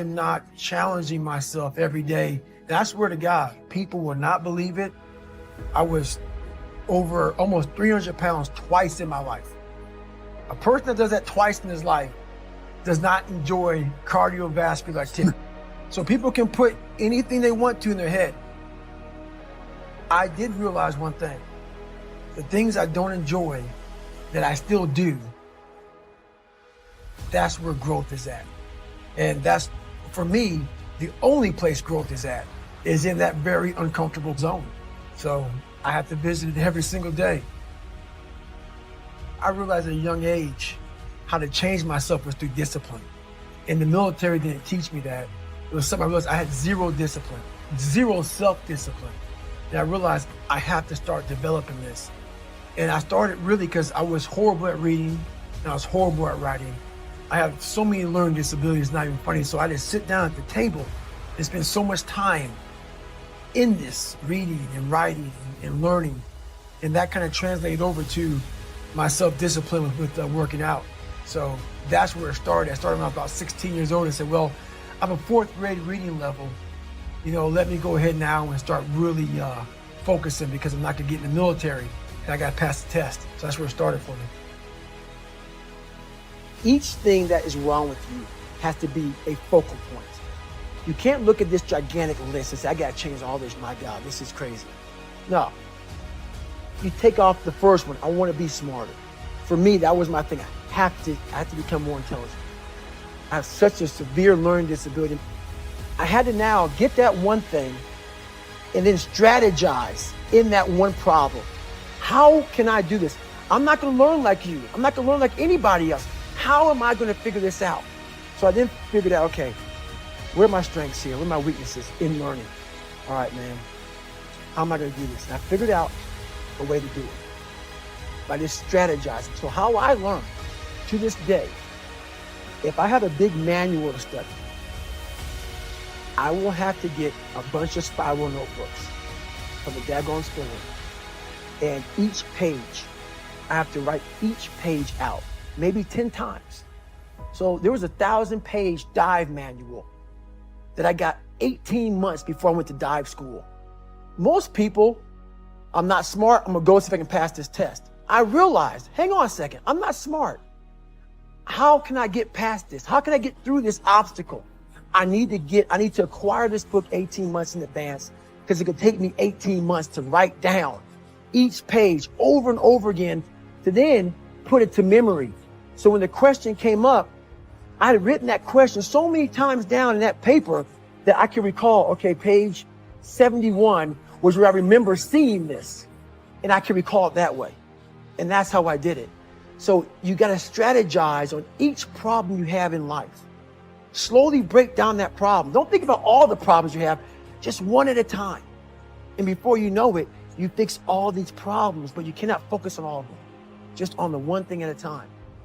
am not challenging myself every day, and I swear to God, people will not believe it. I was over almost 300 pounds twice in my life. A person that does that twice in his life does not enjoy cardiovascular activity. So people can put anything they want to in their head. I did realize one thing. The things I don't enjoy that I still do, that's where growth is at. And that's, for me, the only place growth is at, is in that very uncomfortable zone. So I have to visit it every single day. I realized at a young age how to change myself was through discipline. And the military didn't teach me that. It was something I realized I had zero discipline, zero self-discipline. And I realized I have to start developing this. And I started really because I was horrible at reading and I was horrible at writing. I have so many learning disabilities, it's not even funny. So I just sit down at the table and spend so much time in this, reading and writing and learning. And that kind of translated over to my self-discipline with working out. So that's where it started. I started when I was about 16 years old and said, well, I'm a fourth grade reading level. You know, let me go ahead now and start really focusing because I'm not gonna get in the military and I gotta pass the test. So that's where it started for me. Each thing that is wrong with you has to be a focal point. You can't look at this gigantic list and say, I gotta change all this, my God, this is crazy. No, you take off the first one, I wanna be smarter. For me, that was my thing. I have to become more intelligent. I have such a severe learning disability. I had to now get that one thing and then strategize in that one problem. How can I do this? I'm not gonna learn like you. I'm not gonna learn like anybody else. How am I gonna figure this out? So I then figured out, okay, where are my strengths here? Where are my weaknesses in learning? All right, man, how am I gonna do this? And I figured out a way to do it by just strategizing. So how I learn to this day, if I have a big manual to study, I will have to get a bunch of spiral notebooks from the daggone store. And each page, I have to write each page out, maybe 10 times. So there was a 1,000-page dive manual that I got 18 months before I went to dive school. Most people, I'm not smart, I'm gonna go see if I can pass this test. I realized, hang on a second, I'm not smart. How can I get past this? How can I get through this obstacle? I need to acquire this book 18 months in advance because it could take me 18 months to write down each page over and over again to then put it to memory. So when the question came up, I had written that question so many times down in that paper that I can recall, okay, page 71 was where I remember seeing this and I can recall it that way. And that's how I did it. So you got to strategize on each problem you have in life. Slowly break down that problem. Don't think about all the problems you have, just one at a time. And before you know it, you fix all these problems, but you cannot focus on all of them, just on the one thing at a time.